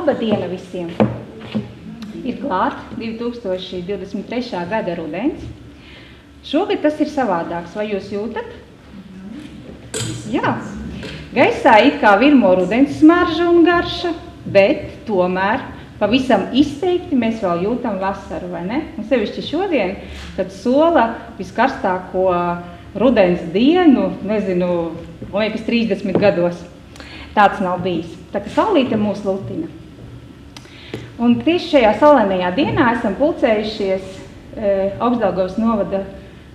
Laba diena visiem! Ir klāt 2023. gada rudens. Šogad tas ir savādāks, vai jūs jūtat? Jā. Gaisā it kā virmo rudens smarža un garša, bet tomēr pavisam izteikti mēs vēl jūtam vasaru, vai ne? Un sevišķi šodien, kad sola viskarstāko rudens dienu, nezinu, man liekas 30 gados. Tāds nav bijis. Tā kā saulīte mūs lutina. Un tieši šajā saulainajā dienā esam pulcējušies Augstdaugavas novada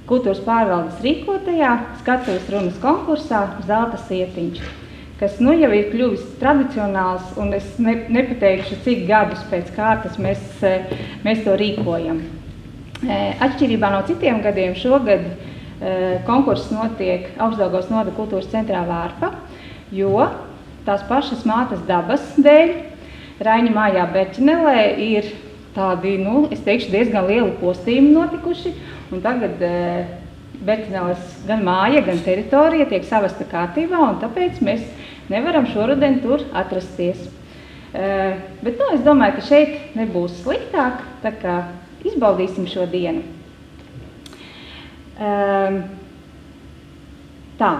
kultūras pārvaldes rīkotajā skatuves runas konkursā Zelta sietiņš, kas nu jau ir kļuvis tradicionāls, un es nepateikšu, cik gadus pēc kārtas mēs to rīkojam. Atšķirībā no citiem gadiem šogad konkurss notiek Augstdaugavas novada kultūras centrā Vārpa, jo tās pašas mātes dabas dēļ Raiņa mājā Berķinelē ir tādi, es teikšu, diezgan lieli postījumi notikuši, un tagad Berķineles gan māja, gan teritorija tiek savesta kārtībā, un tāpēc mēs nevaram šoruden tur atrasties. Bet, es domāju, ka šeit nebūs sliktāk, tā kā izbaudīsim šo dienu. Tā.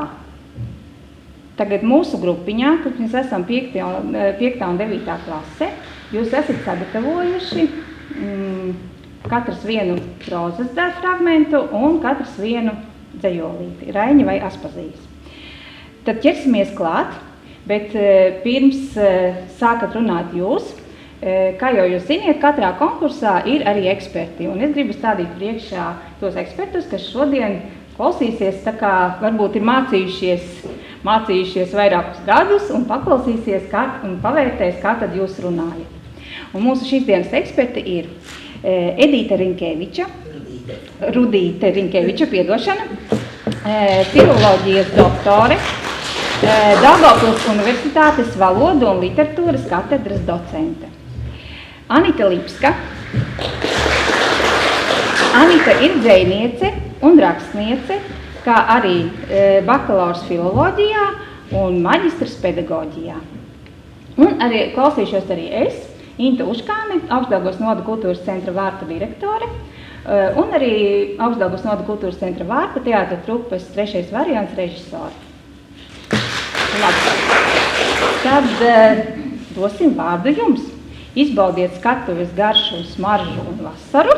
Tagad mūsu grupiņā, kad mēs esam 5. un 9. klase, jūs esat sagatavojuši katrs vienu prozas fragmentu un katrs vienu dzejolīti, Raiņa vai Aspazijas. Tad ķersimies klāt, bet pirms sākat runāt jūs, kā jau jūs ziniet, katrā konkursā ir arī eksperti, un es gribu stādīt priekšā tos ekspertus, kas šodien klausīsies, tā kā varbūt ir mācījušies vairākus gadus un paklausīsies un pavērtēs, kā tad jūs runājat. Un mūsu šīs dienas eksperti ir Edīte Rinkeviča, Rudīte Rinkeviča, filoloģijas doktore, Daugavpils Universitātes valodu un literatūras katedras docente. Anita Lipska. Anita ir dzejniece un rakstniece, kā arī bakalaurs filoloģijā un maģistrs pedagoģijā. Un arī klausīšos arī es, Inta Uškāne, Augstdaugavas novada kultūras centra Vārpa direktore, un arī Augstdaugavas novada kultūras centra Vārpa teātra trupas 3. variants režisori. Labi. Tad dosim vārdu jums. Izbaudiet skatuves garšu, smaržu un vasaru.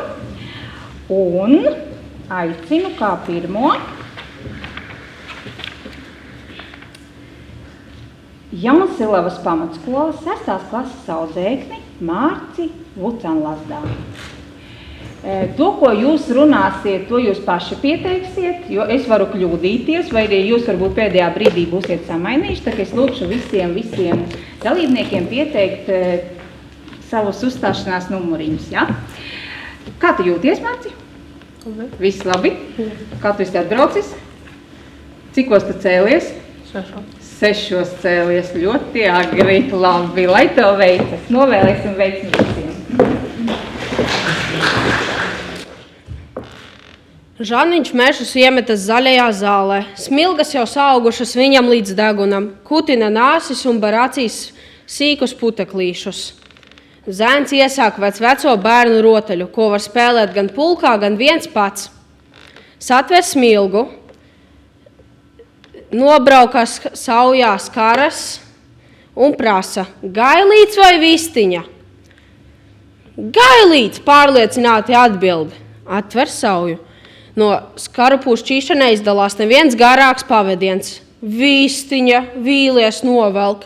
Un aicinu kā pirmo Jaunsilavas pamatskolas 6. klases audzēkni Mārci Vucanlazdā. To, ko jūs runāsiet, to jūs paši pieteiksiet, jo es varu kļūdīties, vai arī jūs varbūt pēdējā brīdī būsiet samainījuši, tā ka es lūkšu visiem dalībniekiem pieteikt savus uzstāšanās numuriņus, ja? Kā tu jūties, Mārci? Labi. Viss labi? Kā tu esi atbraucis? Cikos tu cēlies? 6 cēlies, ļoti agri, labi, lai tev veicas. Novēlēsim veiksmi visiem. Žaniņš mešus iemetas zaļajā zālē. Smilgas jau saugušas viņam līdz degunam. Kutina nāsis un bar acīs sīkus puteklīšus. Zēns iesāk veco bērnu rotaļu, ko var spēlēt gan pulkā, gan viens pats. Satver smilgu, nobraukās saujās karas un prasa: gailīts vai vistiņa? Gailīts, pārliecināti atbild. Atver sauju. No skarupu šķīšana izdalās neviens garāks pavediens. Vistiņa, vīlies novelk.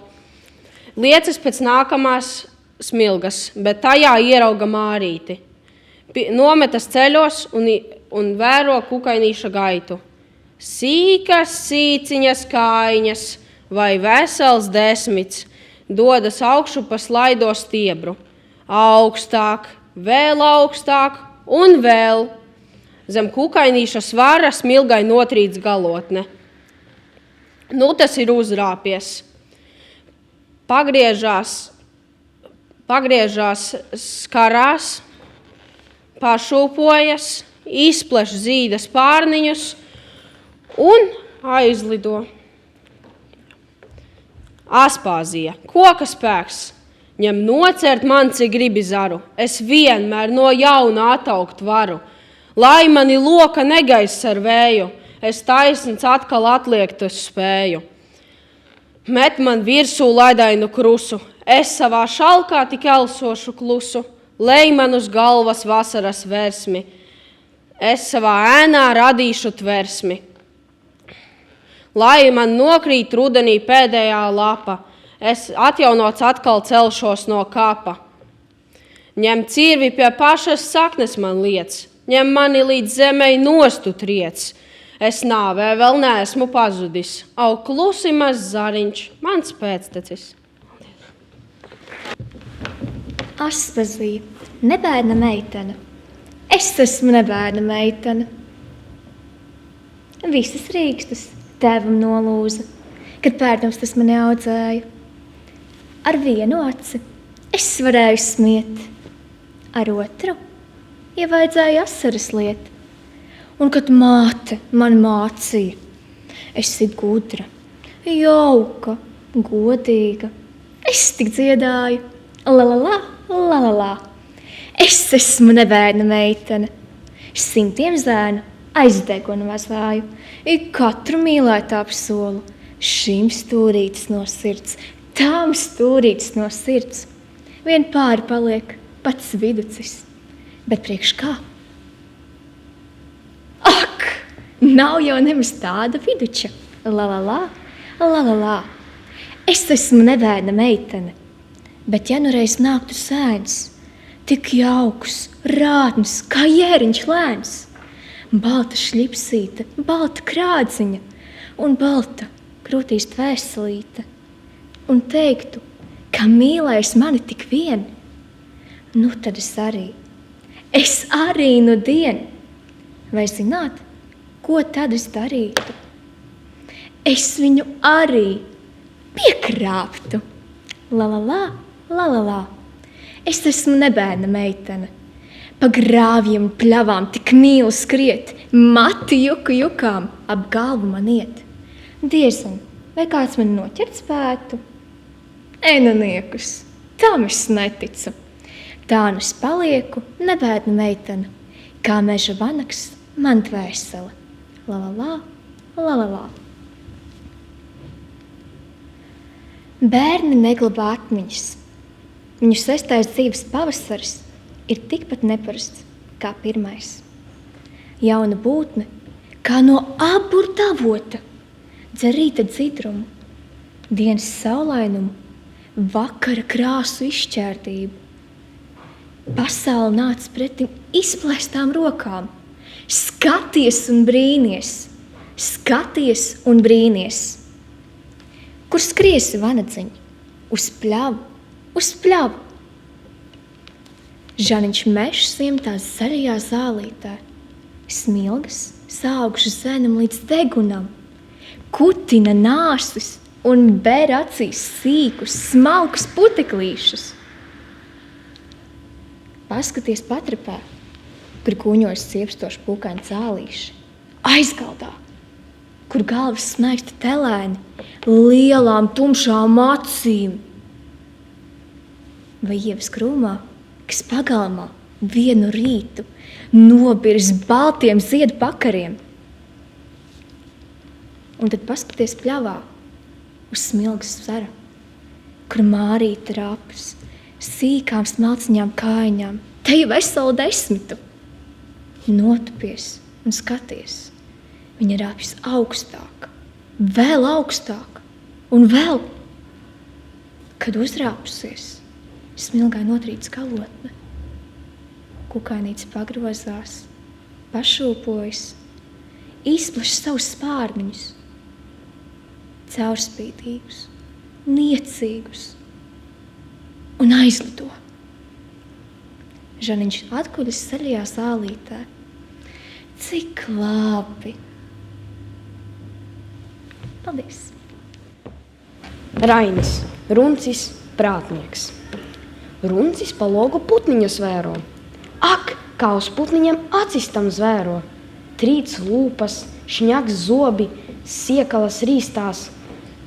Liecas pēc nākamās smilgas, bet tajā ierauga Mārīti. Nometas ceļos un vēro kukainīša gaitu. Sīkas sīciņas kājiņas vai vesels 10 dodas augšu pa slaido stiebru. Augstāk, vēl augstāk un vēl. Zem kukainīša svara smilgai notrīc galotne. Nu, tas ir uzrāpies. Pagriežās skarās, pašūpojas, izpleš zīda spārniņus un aizlido. Aspāzija, koka spēks, Ņem nocert man, cik gribi zaru, es vienmēr no jauna ataugt varu. Lai mani loka negaiss ar vēju, es taisns atkal atliekt es spēju. Met man virsū laidainu krusu, es savā šalkā tik elsošu klusu, lej man uz galvas vasaras versmi, es savā ēnā radīšu tversmi. Lai man nokrīt rudenī pēdējā lapa, es atjaunots atkal celšos no kapa. Ņem cirvi pie pašas saknes man liec, ņem mani līdz zemei nostu triec. Es nāvē vēl neesmu pazudis, au klusi maz zariņš, mans pēctecis. Aspazija, nebērna meitene. Es esmu nebērna meitene. Visas rīkstas tēvam nolūza, kad bērnams tas mani audzēja. Ar vienu aci es varēju smiet, ar otru, ja vajadzēja asaras liet. Un kad māte man mācīja, esi gudra, jauka, godīga, es tik dziedāju, la. Es esmu nebērna meitene, simtiem zēnu aizdegunu vazāju, ik katru mīlēt apsolu, šim stūrītis no sirds, tām stūrītis no sirds. Vien pāri paliek pats viducis, bet priekš kā? Ak, nav jau nemaz tāda viduča, la. Es esmu nebērna meitene, bet ja nu reiz nāktu sēns, tik jauks, rātns, kā jēriņš lēns, balta šļipsīte, balta krādziņa un balta krūtīs tvēselīte, un teiktu, ka mīlēs mani tik vien, nu tad es arī nu dien. Vai zināt, ko tad es darītu? Es viņu arī piekrāptu. La. Es esmu nebērna meitene. Pa grāvjiem pļavām tik mīlu skriet, mati jukām ap galvu man iet. Diezin, vai kāds man noķert spētu? Enaniekus, tam es neticu. Tā nu es palieku nebērna meitene, kā meža vanaks man dvēsele. La. Bērni neglabā atmiņas. Viņu 6. dzīves pavasaris ir tikpat neparasts kā 1. Jauna būtne, kā no aburta avota, dzer rīta dzidrumu, dienas saulainumu, vakara krāsu izšķērtību. Pasaule nāc pretim izplēstām rokām. Skaties un brīnies. Kur skriesi vanadziņi? Uz pļavu. Žaniņš mešs iemtās zaļajā zālītē. Smilgas saugušas zēnam līdz degunam. Kutina nāsis un ber acīs sīkus, smalkus puteklīšus. Paskaties patrapē, kur kuņojas ciepstoši pūkaini cālīši. Aizgaldā, kur galvas snaigsta telēni, lielām tumšām acīm. Vai ievas krūmā, kas pagalmā vienu rītu nobirs baltiem ziedu pakariem. Un tad paskaties pļavā uz smilgas zara, kur mārīta rāpjas, sīkām smalciņām kājiņām, te jau veselu 10. Notupies un skaties, viņa rāpjas augstāk, vēl augstāk un vēl. Kad uzrāpusies, smilgai notrīc galotne, kukainīts pagrozās, pašūpojas, izpleš savus spārniņus, caurspīdīgus, niecīgus, un aizlido. Žaniņš atkuļas zaļajā zālītē. Cik labi! Paldies! Rainis, runcis, prātnieks. Runcis pa logu putniņus vēro. Ak, kā uz putniņam acis tam zvēro. Trīc lūpas, šņaks zobi, siekalas rīstās.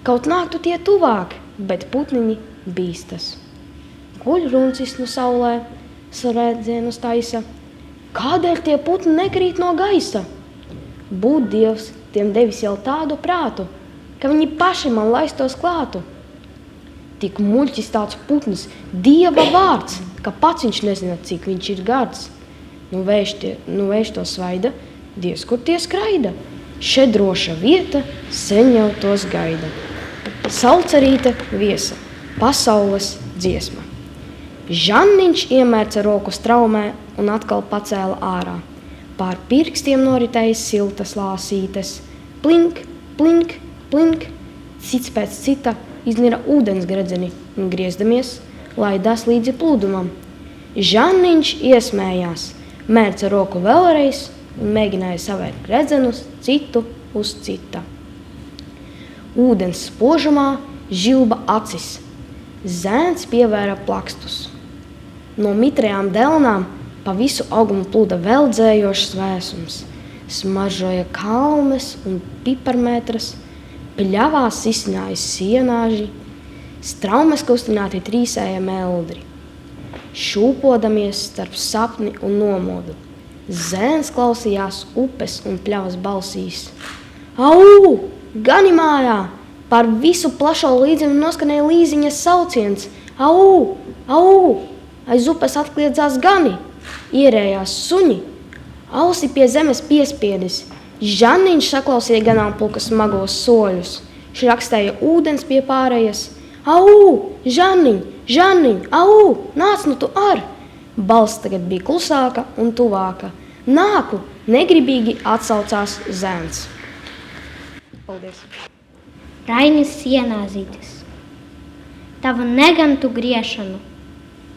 Kaut nāktu tie tuvāk, bet putniņi bīstas. puļruncis no saulē sarēdzienus taisa. Kādēļ tie putni nekrīt no gaisa? Būt Dievs tiem devis jau tādu prātu, ka viņi paši man laistos klātu. Tik muļķis tāds putns, Dieva vārds, ka pats viņš nezina, cik viņš ir gards. Nu vējš to svaida, Dievs, kur tie skraida. Še droša vieta, sen jau tos gaida. Salcerīte viesa, pasaules dziesma. Žanniņš iemērca roku straumē un atkal pacēla ārā. Pār pirkstiem noritēja siltas lāsītes. Plink, plink, plink, cits pēc cita iznira ūdens gredzeni un griezdamies laidās līdzi plūdumam. Žanniņš iesmējās, mērca roku vēlreiz un mēģināja savērt gredzenus citu uz cita. Ūdens spožumā žilba acis, zēns pievēra plakstus. No mitrajām delnām pa visu augumu plūda veldzējošs vēsums, smaržoja kalmes un piparmetras, pļavās izsināja sienāži, straumes kustināti trīsēja meldri. Šūpodamies starp sapni un nomodu, zēns klausījās upes un pļavas balsīs. Au! Gani mājā! Par visu plašo līdzenu noskanēja līziņas sauciens. Au! Au! Aiz upes atkliedzās gani, ierējās suņi, ausi pie zemes piespiedis. Žanniņš saklausīja ganāmpulka smagos soļus, šrakstēja ūdens pie pārējas. Au! Žanniņ! Žanniņ! Au! Nāc nu tu ar! Balss tagad bija klusāka un tuvāka. Nāku! Negribīgi atsaucās zēns. Paldies! Rainis Sienāzītis, tavu negantu griešanu,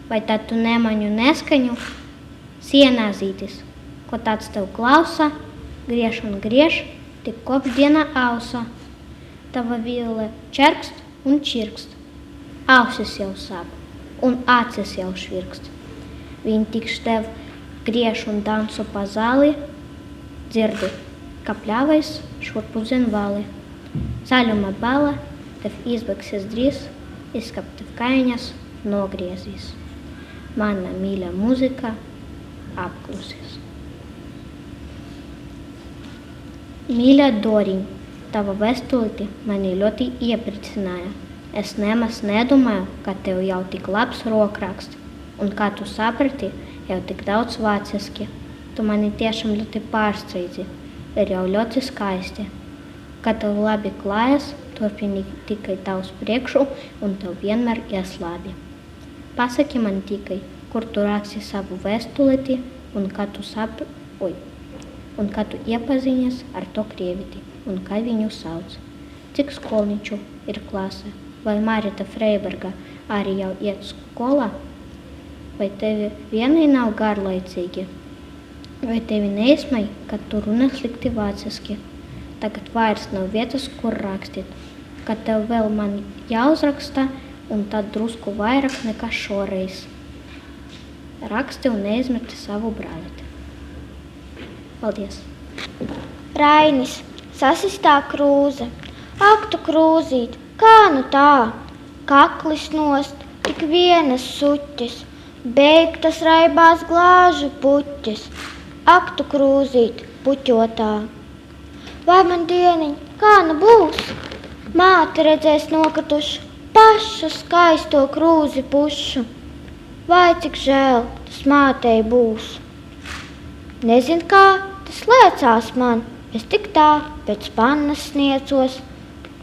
vai tad tu nemaņu neskaņu? Sienāzītis, ko tāds tev klausa, grieš un griež, tik kopšdiena ausa. Tava vīle čerkst un čirkst, ausis jau sāp un acis jau švirkst. Viņi tikš tev griež un dansu pa zāli, dzirdi, ka pļāvais šurpu zin vali. Zaļuma bala tev izbēgsies drīz, izkap tev kaiņas nogriezīs. Mana mīļa muzika apklusies. Mīļa Doriņ, tava vēstulīte mani ļoti iepricināja. Es nemaz nedomāju, ka tev jau tik labs rokraksts, un kā tu saprati, jau tik daudz vāciski. Tu mani tiešām ļoti pārsteidzi, ir jau ļoti skaisti. Kad tev labi klājas, turpini tikai tavs priekšu, un tev vienmēr ies labi. Pasaki man tikai, kur tu raksti savu vēstulīti, un kad tu iepazinies ar to krieviti, un kā viņu sauc. Cik skolniču ir klase, vai Marita Freiberga arī jau iet skolā? Vai tevi vienai nav garlaicīgi? Vai tevi neizmai, kad tu runā slikti vāciski? Tagad vairs nav vietas, kur rakstīt, kad tev vēl man jāuzraksta, un tad drusku vairāk nekā šoreiz. Raksti un neizmeti savu brāleti. Paldies! Rainis, sasistā krūze. Ak tu krūzīt, kā nu tā? Kaklis nost, tik vienas suķis, beigtas raibās glāžu puķis. Ak tu krūzīt, puķotā. Vai man dieniņ, kā nu būs? Māte redzēs nokritušu, pašu skaisto krūzi pušu. Vai cik žēl tas mātei būs? Nezin kā, tas lēcās man, es tik tā pēc pannas sniecos.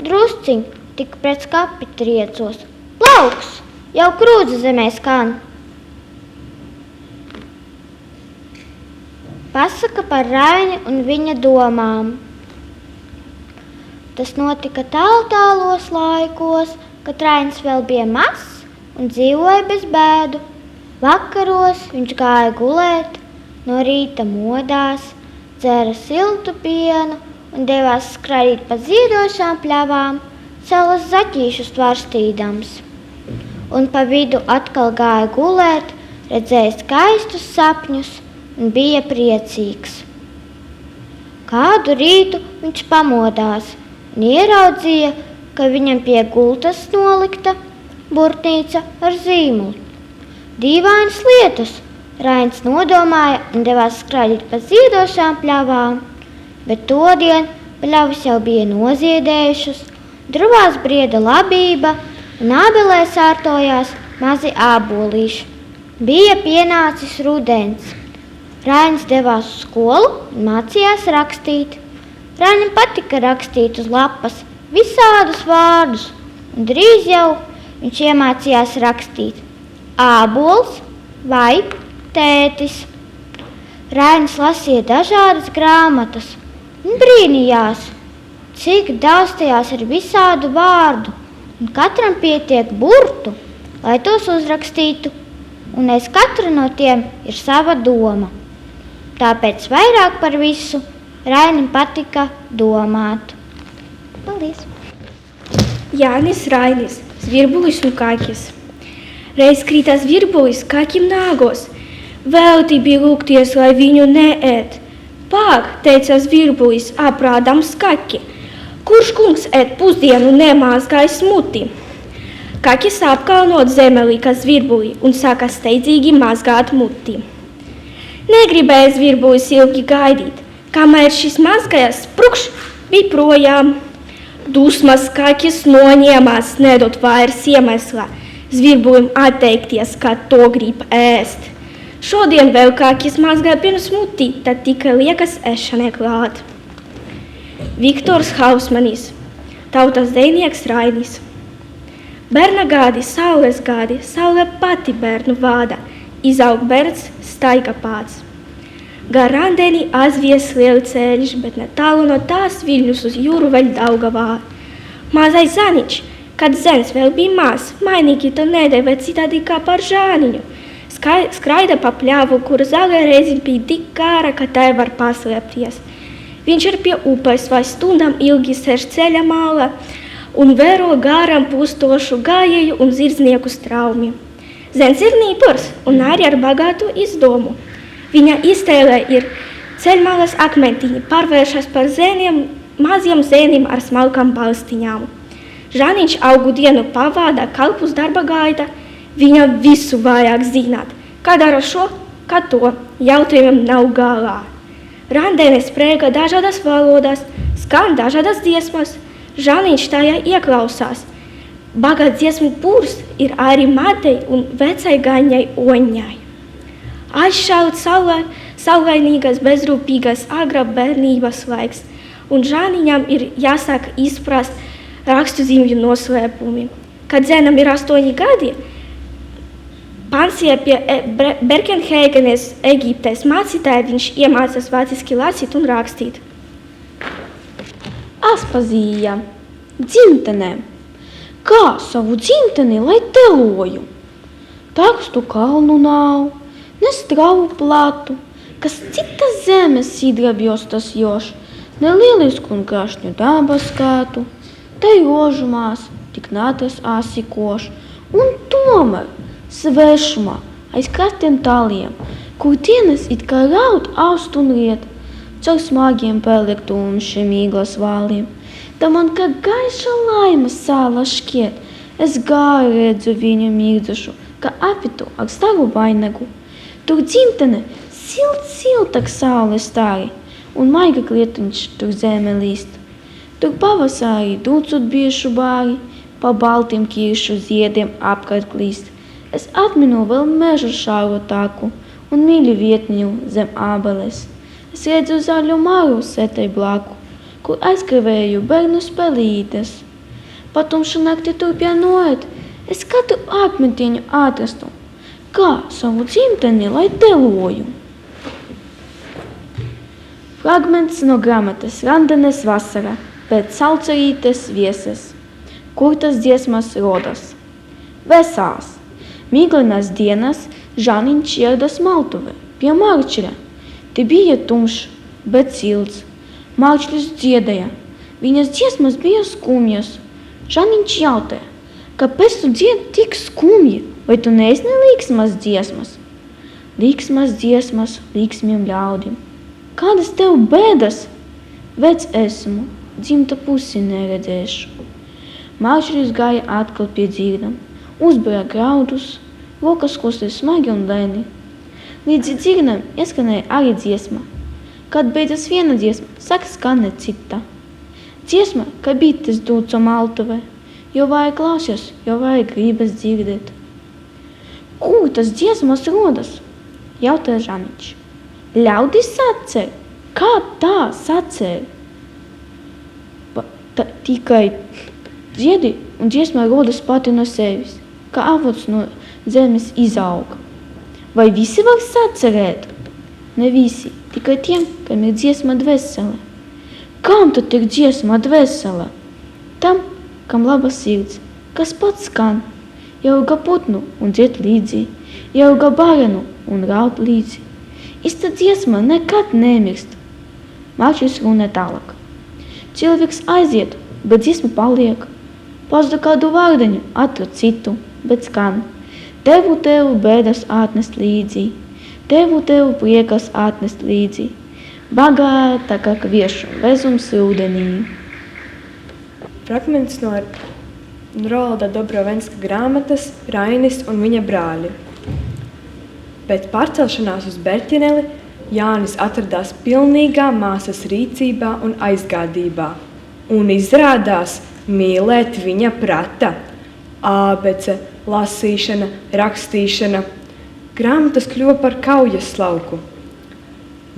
Drusciņ, tik pret skapi triecos. Plauks, jau krūze zemē skan. Pasaka par Raini un viņa domām. Tas notika tālos laikos, kad Rainis vēl bija mazs un dzīvoja bez bēdu. Vakaros viņš gāja gulēt, no rīta modās, dzēra siltu pienu un devās skraidīt pa ziedošām pļavām, savus zaķīšus tvarstīdams. Un pa vidu atkal gāja gulēt, redzēja skaistus sapņus un bija priecīgs. Kādu rītu viņš pamodās un ieraudzīja, ka viņam pie gultas nolikta burtnīca ar zīmuli. dīvainas lietas. Rainis nodomāja un devās skraidīt pa ziedošām pļavām, bet todien pļavas jau bija noziedējušas, druvās brieda labība un ābelēs ārtojās mazi ābolīši. Bija pienācis rudens. Rainis devās uz skolu un mācījās rakstīt. Rainim patika rakstīt uz lapas visādus vārdus, un drīz jau viņš iemācījās rakstīt ābols vai tētis. Rainis lasīja dažādas grāmatas un brīnījās, cik daudz tajās ir visādu vārdu, un katram pietiek burtu, lai tos uzrakstītu, un aiz katra no tiem ir sava doma. Tāpēc vairāk par visu Rainim patika domāt. Paldies! Jānis Rainis, zvirbulis un kakis. Reiz krītās virbulis kakim nāgos. Velti bija lūgties, lai viņu neēt. Pāk, teica zvirbulis, aprādams kaki. Kurš kungs ēt pusdienu nemāzgājis muti? Kakis apkalnot zemelī, kā zvirbuli, un sāka steidzīgi mazgāt muti. Negribēja zvirbulis ilgi gaidīt. Kamēr šis mazgājās, sprukš bija projām. Dusmas kakis noņēmās, nedot vairs iemesla zvirbulim atteikties, kā to grib ēst. Šodien vēl kakis mazgāja pirms mutī, tad tikai liekas ēšanai klāt. Viktors Hausmanis, tautas dejnieks Rainis. Bērna gadi, saules gadi, saule pati bērnu vāda, izaug bērns, staiga pāds. Gar randeni azvies lieli ceļš, bet netālu no tās Viļņus uz jūru vēl Daugavā. Mazais zaniņš, kad zens vēl bija maz, mainīgi to nedēvē citādi kā par žāniņu. Skraida pa pļavu, kur zāle reizi bija tik kāra, ka tai var paslēpties. Viņš ir pie upes vai stundām ilgi sēž ceļa māla un vēro gāram pustošu gājēju un zirdznieku straumi. Zens ir nīpurs un arī ar bagātu izdomu. Viņa iztēlē ir ceļmalas akmentiņi, pārvēršas par zēniem, maziem zēnim ar smalkām balstiņām. Žāniņš augu dienu pavāda kalpus darba gaita, viņa visu vajag zināt, kā dara šo, kā to, jautājumiem nav galā. Randēne sprēga dažādas valodas, skan dažādas dziesmas, Žāniņš tajā ieklausās. Bagāts dziesmu pūrs ir arī matei un vecai gaņai oņai. Aizšaut saulainīgas, bezrūpīgas agrā bērnības laiks, un Žāniņam ir jāsāk izprast rakstuzīmju noslēpumi. Kad zēnam ir 8 gadi, pansijā pie Berkenhēgenes Eģiptes mācītāja viņš iemācās vāciski lasīt un rakstīt. Aspazīja, dzimtenē, kā savu dzimteni, lai teloju. Takstu kalnu nav, ne stravu platu, kas citas zemes sidrabjos tas još, ne lielisku un krašņu dabas skatu, tai rožumās tik nātas asikoš, un tomēr svešumā aiz krastiem tāliem, kur dienas it kā raud aust un riet, caur smagiem pelektum šiem īglas vāliem. Tā man kā gaiša laimas sāla šķiet, es gāju redzu viņu mīgdušu, kā apitu ar staru vainagu. Tur dzimtene siltak saules stāri, un maiga klietiņš tur zeme līst. Tur pavasārī dūcut biešu bāri, pa baltiem kiršu ziediem apkārt klīst. Es atminu vēl mežu šāro taku un mīļu vietņu zem ābeles. Es redzu zaļu māru setei blaku, kur aizkavēju bērnu spēlītes. Patumšu nakti tur pienoet, es katru akmentiņu atrastu, kā savu dzimteni, lai teloju. Fragments no grāmatas Randenes vasara pēc Salcerītes vieses, kur tas dziesmas rodas. Vesās, miglinās dienas Žāniņš ieradās Maltuvē pie Marčira. Te bija tumšs, bet silts. Marčlis dziedāja. Viņas dziesmas bija skumjas. Žāniņš jautāja, kāpēc tu dziedi tik skumji? Vai tu neesi līksmas dziesmas? Līksmas dziesmas līksmiem ļaudim. Kādas tev bēdas? Vec esmu, dzimta pusi neredzēšu. Marčlis gāja atkal pie dzirnam, uzbēra graudus, rokas kusties smagi un lēni. Līdzi dzirnam ieskanēja arī dziesma. Kad beidzas viena dziesma, saka skanē cita. Dziesma, ka bites dūco maltuvē, jo vajag klausās, jo vajag gribas dzirdēt. Kur tas dziesmas rodas? Jautāja Žaniņš. Ļaudis sacēja. Kā tā sacēja? Tikai dziedi un dziesma rodas pati no sevis, kā avots no zemes izauga. Vai visi var sacerēt? Ne visi, tikai tiem, kam ir dziesma dvēsele. Kam tad ir dziesma dvēsele? Tam, kam laba sirds, kas pats skan, jauga putnu un dzied līdzi, jauga barenu un raud līdzi. Ista dziesma nekad nemirst. Marčis runā tālāk. Cilvēks aiziet, bet dziesma paliek. Pazda kādu vārdaņu, atrod citu, bet skan. Tevu bēdas atnest līdzi, tevu priekas atnest līdzi. Bagāta kā kviešu vezums rudenī. Fragments no Rolda Dobrovenska grāmatas Rainis un viņa brāļi. Pēc pārcelšanās uz Berķineli Jānis atradās pilnīgā māsas rīcībā un aizgādībā, un izrādās mīlēt viņa prata. Ābece, lasīšana, rakstīšana. Grāmatas kļuva par kaujas lauku.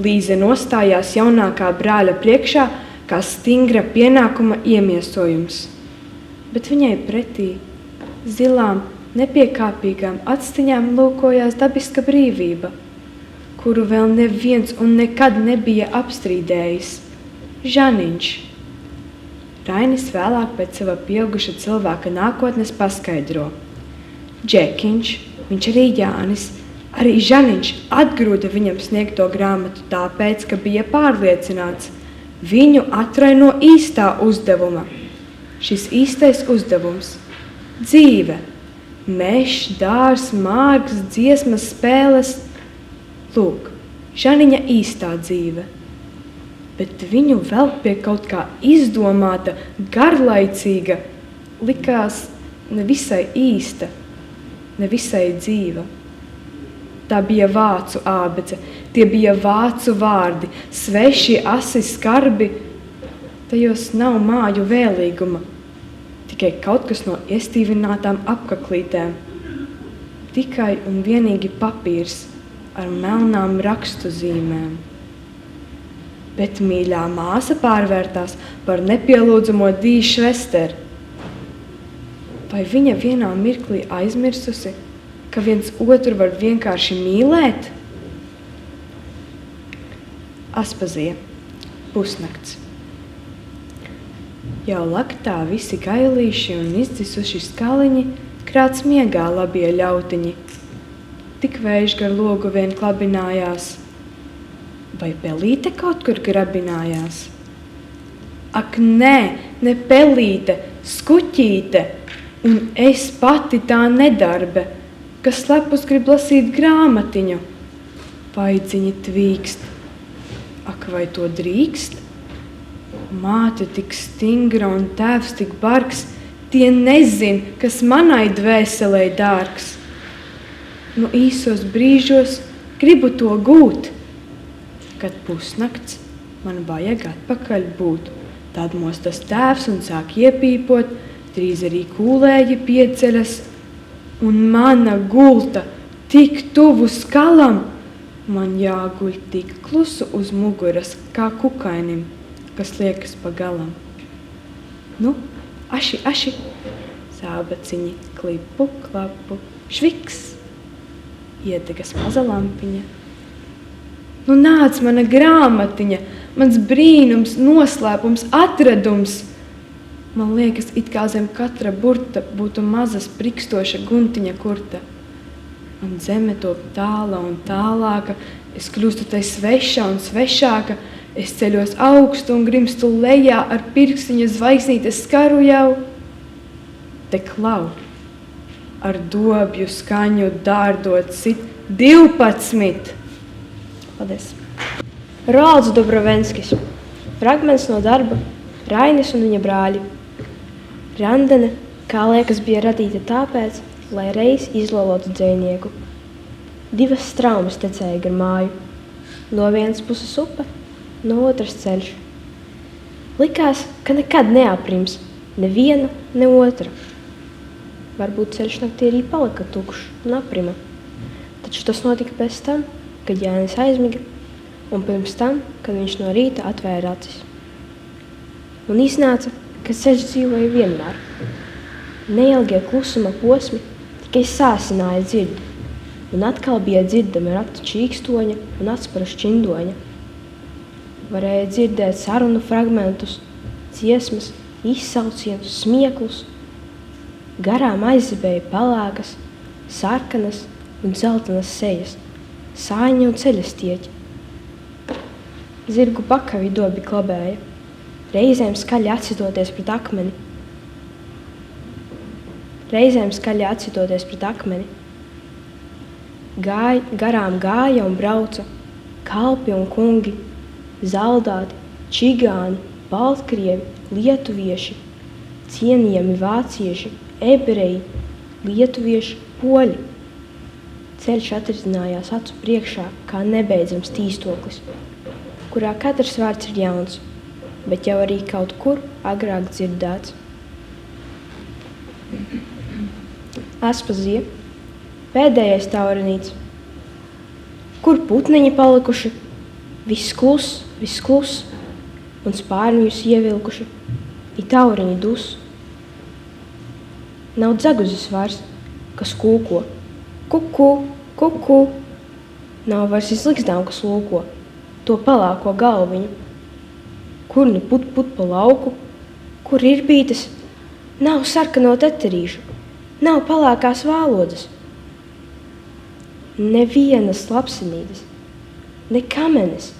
Līze nostājās jaunākā brāļa priekšā kā stingra pienākuma iemiesojums, bet viņai pretī zilām, nepiekāpīgām actiņām lūkojās dabiska brīvība, kuru vēl neviens un nekad nebija apstrīdējis – Žaniņš. Rainis vēlāk pēc sava pieauguša cilvēka nākotnes paskaidro. Džekiņš, viņš arī Jānis, arī Žaniņš atgrūda viņam sniegto grāmatu tāpēc, ka bija pārliecināts, viņu atrai no īstā uzdevuma. Šis īstais uzdevums – dzīve, mežs, dārs, mārgs, dziesmas, spēles. Lūk, Žaniņa īstā dzīve, bet viņu vēl pie kaut kā izdomāta, garlaicīga, likās nevisai īsta, nevisai dzīva. Tā bija vācu ābece, tie bija vācu vārdi, sveši, asi, skarbi, tajos nav māju vēlīguma, tikai kaut kas no iestīvinātām apkaklītēm, tikai un vienīgi papīrs ar melnām rakstu zīmēm. Bet mīļā māsa pārvērtās par nepielūdzamo dīšu Esteru. Vai viņa vienā mirklī aizmirsusi, ka viens otru var vienkārši mīlēt? Aspazija, pusnakts. Jau laktā visi gailīši un izdzisuši skaliņi krāts miegā labie ļautiņi. Tik vējš gar logu vien klabinājās, vai pelīte kaut kur grabinājās? Ak, nē, ne pelīte, skuķīte, un es pati tā nedarbe, kas slepus grib lasīt grāmatiņu. Vaidziņi tvīkst, ak, vai to drīkst? Māte tik stingra un tēvs tik bargs, tie nezin, kas manai dvēselei dārgs. Nu īsos brīžos gribu to gūt, kad pusnakts man vajag atpakaļ būt. Tad mostas tēvs un sāk iepīpot, drīz arī kūlēji pieceļas, un mana gulta tik tuvu skalam, man jāguļ tik klusu uz muguras, kā kukainim, kas liekas pa galam. Nu, aši, aši, sābaciņi, klipu, klapu, šviks. Iedegas maza lampiņa. Nu nāc mana grāmatiņa, mans brīnums, noslēpums, atradums. Man liekas, it kā zem katra burta būtu maza sprikstoša guntiņa kurta. Man zeme top tāla un tālāka, es kļūstu tai svešā un svešāka, es ceļos augstu un grimstu lejā, ar pirkstiņu zvaigznītes skaru jau. Te klau. Ar dobju skaņu dārdot sit 12. Paldies. Rolds Dobrovenskis. Fragments no darba Rainis un viņa brāļi. Randene, kā liekas, bija radīta tāpēc, lai reiz izlolotu dzejnieku. 2 straumes tecēja gar māju. No vienas puses upe, no otras ceļš. Likās, ka nekad neaprims neviena, ne otra. Varbūt ceļš naktī arī palika tukšs un aprima. Taču tas notika pēc tam, kad Jānis aizmiga, un pirms tam, kad viņš no rīta atvēra acis. Un iznāca, ka ceļš dzīvoja vienmēr. Neilgie klusuma posmi tikai sāsināja dzirdi, un atkal bija dzirdama raktu čīkstoņa un atsparu šķindoņa. Varēja dzirdēt sarunu fragmentus, dziesmas, izsaucienus, smieklus. Garām aizibēja palākas, sarkanas un zeltanas sejas, sāņi un ceļastieķi. Zirgu pakavi dobi klabēja, reizēm skaļi atsitoties pret akmeni. Garām gāja un brauca kalpi un kungi, zaldāti, čigāni, baltkrievi, lietuvieši, cienījami vācieši, ebreji, lietuvieši, poļi. Ceļš atrisinājās acu priekšā kā nebeidzams tīstoklis, kurā katrs vārds ir jauns, bet jau arī kaut kur agrāk dzirdēts. Aspazija, pēdējais taurenīts. Kur putneņi palikuši? Viss kluss, un spārņus ievilkuši, I tauriņi dus. Nav dzaguzes vairs, kas kūko, kuku, kuku. Nav vairs izliksdām, kas lūko, to palāko galviņu. Kur nu put pa lauku, kur ir bītes? Nav sarkano teterīšu, nav palākās vālodas. Nevienas lapsenītes, ne kamenes,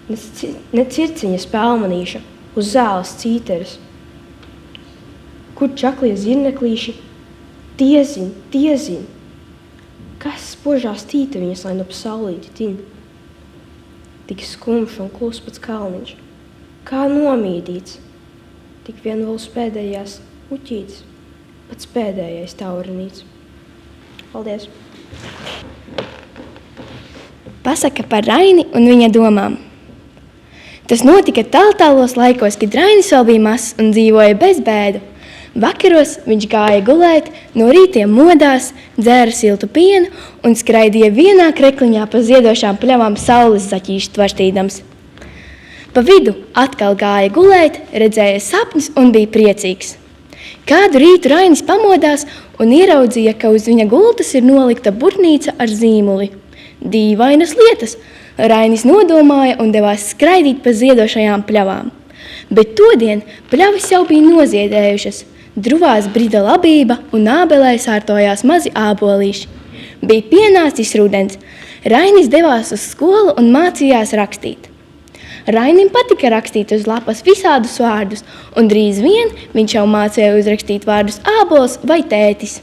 ne circiņas pelmanīša uz zāles cīteres. Kur čaklie zirneklīši, tie zin, kas spožās tītaviņas, lai no pasaulīti tin. Tik skumš un klus pats kalniņš, kā nomīdīts, tik vien vēl pēdējās uķītes, pats pēdējais taurenīts. Paldies! Pasaka par Raini un viņa domām. Tas notika tālos laikos, kad Rainis vēl bija mazs un dzīvoja bez bēdu. Vakaros viņš gāja gulēt, no rītiem modās, dzēra siltu pienu un skraidīja vienā krekliņā pa ziedošām pļavām saules zaķīšu tvarstīdams. Pa vidu atkal gāja gulēt, redzēja sapnis un bija priecīgs. Kādu rītu Rainis pamodās un ieraudzīja, ka uz viņa gultas ir nolikta burnīca ar zīmuli. Dīvainas lietas, Rainis nodomāja un devās skraidīt pa ziedošajām pļavām. Bet todien pļavas jau bija noziedējušas, druvās brida labība un ābelē sārtojās mazi ābolīši. Bija pienācis rudens, Rainis devās uz skolu un mācījās rakstīt. Rainim patika rakstīt uz lapas visādus vārdus, un drīz vien viņš jau mācīja uzrakstīt vārdus ābols vai tētis.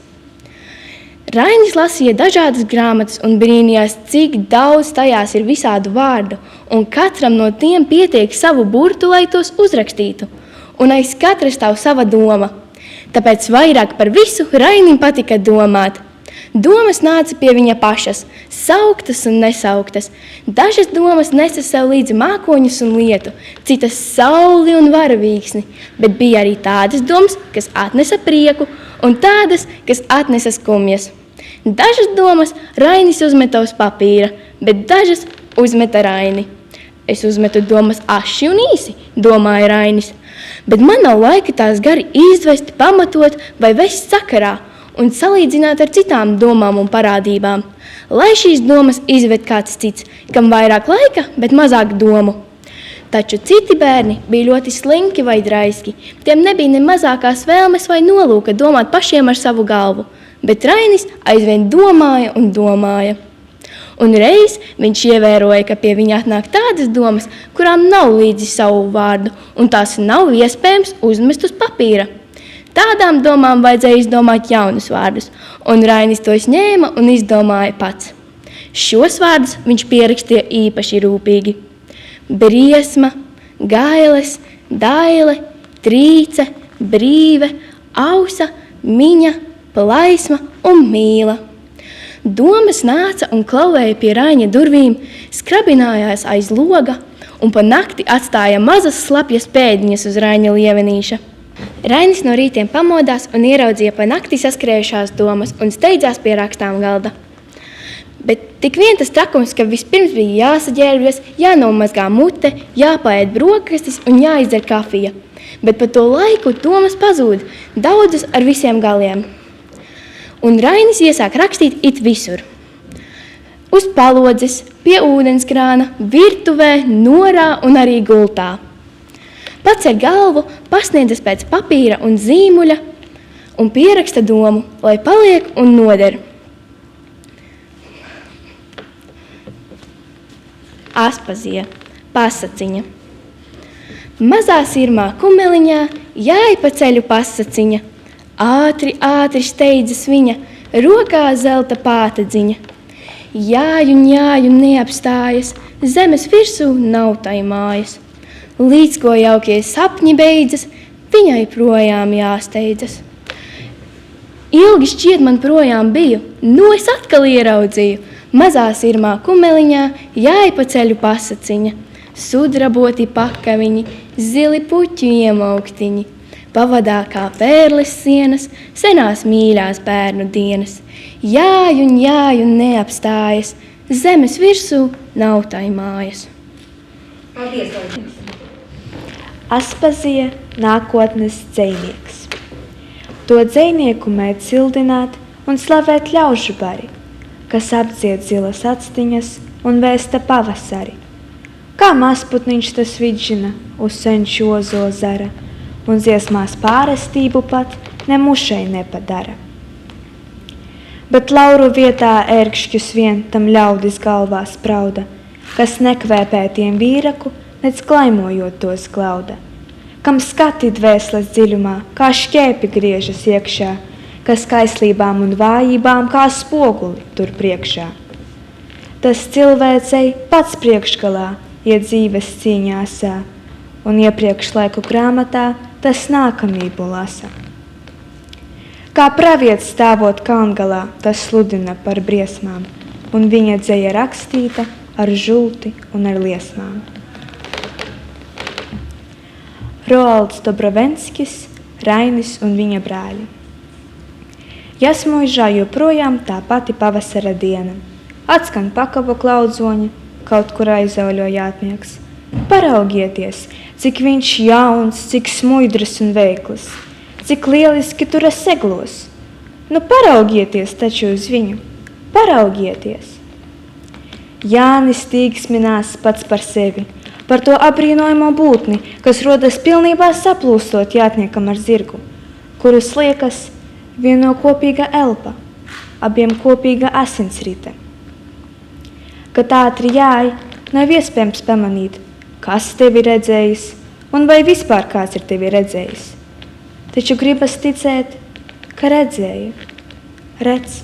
Rainis lasīja dažādas grāmatas un brīnījās, cik daudz tajās ir visādu vārdu, un katram no tiem pietiek savu burtu, lai tos uzrakstītu, un aiz katra stāv sava doma. Tāpēc vairāk par visu Rainim patika domāt. Domas nāca pie viņa pašas, sauktas un nesauktas. Dažas domas nesa sev līdzi mākoņus un lietu, citas sauli un varavīksni, bet bija arī tādas domas, kas atnesa prieku, un tādas, kas atnesa skumjas. Dažas domas Rainis uzmeta uz papīra, bet dažas uzmeta Raini. Es uzmetu domas aši un īsi, domāja Rainis, bet man nav laika tās gari izvest, pamatot vai vest sakarā un salīdzināt ar citām domām un parādībām. Lai šīs domas izved kāds cits, kam vairāk laika, bet mazāk domu. Taču citi bērni bija ļoti slinki vai draiski, tiem nebija ne mazākās vēlmes vai nolūka domāt pašiem ar savu galvu, bet Rainis aizvien domāja un domāja. Un reiz viņš ievēroja, ka pie viņa atnāk tādas domas, kurām nav līdzi savu vārdu, un tās nav iespējams uzmest uz papīra. Tādām domām vajadzēja izdomāt jaunus vārdus, un Rainis tos ņēma un izdomāja pats. Šos vārdus viņš pierakstīja īpaši rūpīgi. Briesma, gailes, daile, trīce, brīve, ausa, miņa, plaisma un mīla. Domas nāca un klauvēja pie Raiņa durvīm, skrabinājās aiz loga un pa nakti atstāja mazas slapjas pēdiņas uz Raiņa lievenīša. Rainis no rītiem pamodās un ieraudzīja pa nakti saskrējušās domas un steidzās pie rakstām galda. Bet tik vien tas trakums, ka vispirms bija jāsaģērbjas, jānomazgā mute, jāpaēd brokastis un jāizdzer kafija. Bet pa to laiku domas pazūd, daudzas ar visiem galiem. Un Rainis iesāk rakstīt it visur. Uz palodzes, pie ūdenskrāna, virtuvē, norā un arī gultā. Paceļ galvu, pasniedzas pēc papīra un zīmuļa un pieraksta domu, lai paliek un noder. Aspazija, pasaciņa. Mazā sirmā kumeliņā jāja pa ceļu pasaciņa. Ātri, ātri steidzas viņa, rokā zelta pātadziņa. Jāju un jāju neapstājas, zemes virsū nav tai mājas. Līdz ko jaukie sapņi beidzas, viņai projām jāsteidzas. Ilgi šķiet man projām biju, es atkal ieraudzīju. Mazā sirmā kumeliņā jāja pa ceļu pasaciņa. Sudraboti pakaviņi, zili puķu iemauktiņi. Pavadā kā pērles sienas, senās mīļās bērnu dienas. Jāju un neapstājas, zemes virsū nav tai mājas. Paldies, Aspazija, nākotnes dzejnieks. To dzejnieku mēdz sildināt un slavēt ļaužu bari, kas apdzied zilas actiņas un vēsta pavasari. Kā mazputniņš tas vidžina uz senču ozo zara, un dziesmās pārestību pat nemušai nepadara. Bet lauru vietā ērkšķus vien tam ļaudis galvā sprauda, kas nekvēpē tiem vīraku, nec klaimojot tos glauda, kam skati dvēsles dziļumā, kā šķēpi griežas iekšā, kas kaislībām un vājībām kā spoguli tur priekšā. Tas cilvēcei pats priekšgalā iet dzīves cīņāsā, un iepriekš laiku grāmatā tas nākamību lasa. Kā pravietis stāvot kalngalā, tas sludina par briesmām, un viņa dzeja rakstīta ar žulti un ar liesmām. Roalds Dobrovenskis, Rainis un viņa brāļi. Jasmuižā joprojām tā pati pavasara diena. Atskan pakava klaudzoņa, kaut kur aizauļo jātnieks. Paraugieties, cik viņš jauns, cik smuidrs un veikls, cik lieliski tur seglos. Nu paraugieties taču uz viņu, paraugieties. Jānis tīksminās pats par sevi, par to apbrīnojamo būtni, kas rodas pilnībā saplūstot jātniekam ar zirgu, kuru sliekas vieno kopīga elpa, abiem kopīga asinsrite. Kad ātri jāj, nav iespējams pamanīt, kas tevi redzējis un vai vispār kāds ir tevi redzējis. Taču gribas ticēt, ka redzēja, redz.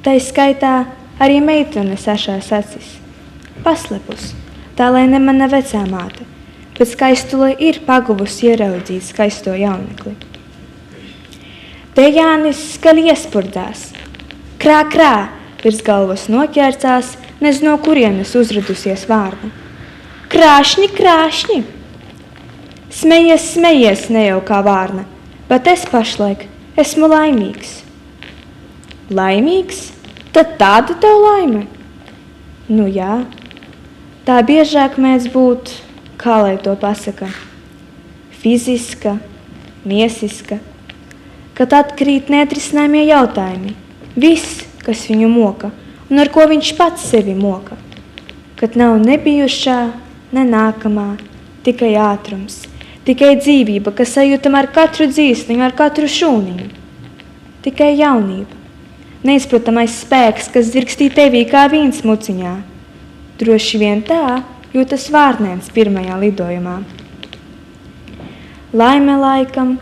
Tai skaitā arī meitene sašās acis, paslepus. Tā, lai ne mana vecā māte, bet skaistulai ir paguvusi ieraudzīt skaisto jaunekli. Te Jānis skaļi iespurdās. Krā, krā, virs galvas noķērcās, nez no kurienes uzradusies vārna. Krāšņi, krāšņi! Smejies, smejies, ne jau kā vārna, bet es pašlaik esmu laimīgs. Laimīgs? Tad tāda tev laime? Nu jā. Tā biežāk mēdz būt, kā lai to pasaka, fiziska, miesiska, kad atkrīt neatrisināmie jautājumi, viss, kas viņu moka un ar ko viņš pats sevi moka, kad nav ne bijušā, ne nākamā, tikai ātrums, tikai dzīvība, kas sajūtam ar katru dzīsliņu, ar katru šūniņu, tikai jaunība, neizprotamais spēks, kas dzirkstī tevī kā vīns muciņā. Droši vien tā, jo tas vārnēns pirmajā lidojumā. Laime laikam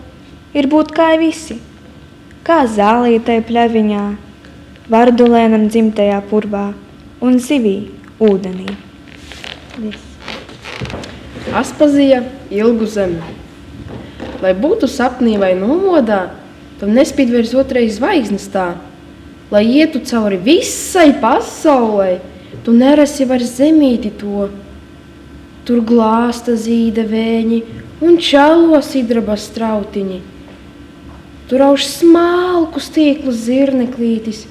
ir būt kā visi, kā zālītai pļaviņā, vardulēnam dzimtajā purvā un zivī ūdenī. Aspazija ilgu zemi. Lai būtu sapnī vai nomodā, Tev nespīd vairs otrais zvaigznes tā, lai ietu cauri visai pasaulē, tu nerasi vairs zemīti to. Tur glāsta zīda vēņi un čalo sidraba strautiņi. Tur auž smalku stīklu zirneklītis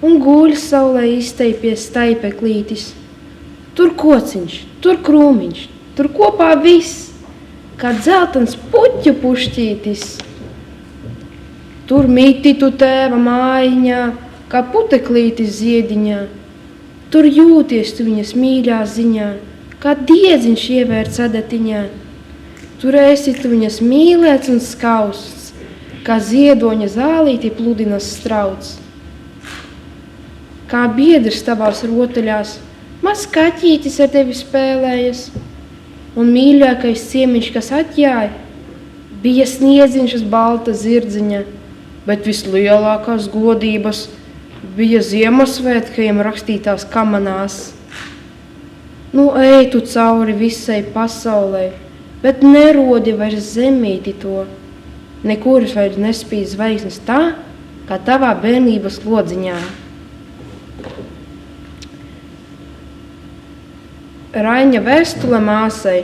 un guļ saulē izsteipies staipeklītis. Tur kociņš, tur krūmiņš, tur kopā viss, kā dzeltens puķu pušķītis. Tur miti tu tēva mājiņā, kā puteklītis ziediņā. Tur jūties tu viņas mīļā ziņā, kā diedziņš ievērts adatiņā. Tur esi tu viņas mīlēts un skausts, kā ziedoņa zālīti pludinas strauts. Kā biedrs tavās rotaļās, maz kaķītis ar tevi spēlējas, un mīļākais ciemiņš, kas atjāja, bija sniedziņš uz balta zirdziņa, bet vislielākās godības bija Ziemassvētkajiem rakstītās kamanās. Nu, ej tu cauri visai pasaulē, bet nerodi vairs zemīti to. Nekur vairs nespīd zvaigznes tā, kā tavā bērnības lodziņā. Raiņa vēstule māsai.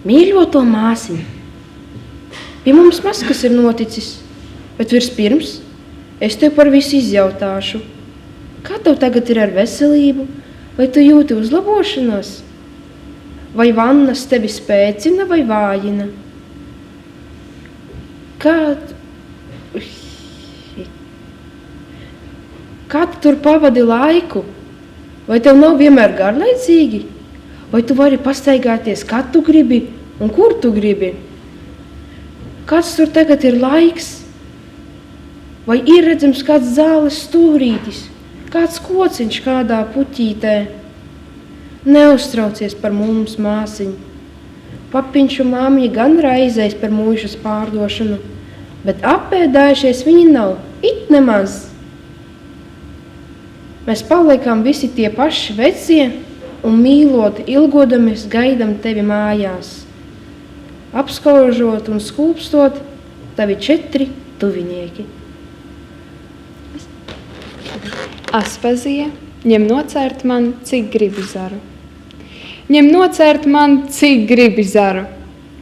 Mīļoto māsiņu, pie mums maz kas ir noticis, bet vispirms es tev par visu izjautāšu. Kā tev tagad ir ar veselību? Vai tu jūti uzlabošanos? Vai vannas tevi spēcina vai vājina? Kā tu tur pavadi laiku? Vai tev nav vienmēr garlaicīgi? Vai tu vari pastaigāties, kad tu gribi un kur tu gribi? Kāds tur tagad ir laiks? Vai ir redzams kāds zāles stūrītis, kāds kociņš kādā puķītē? Neuztraucies par mums, māsiņ. Papiņš un māmiņa gan raizēs par mūžas pārdošanu, bet apēdājušies viņi nav, it nemaz. Mēs paliekam visi tie paši vecie un mīloti ilgodamies gaidam tevi mājās. Apskaužot un skūpstot tavi 4 tuvinieki. Aspazie, ņem nocērt man, cik gribi zaru. Ņem nocērt man, cik gribi zaru.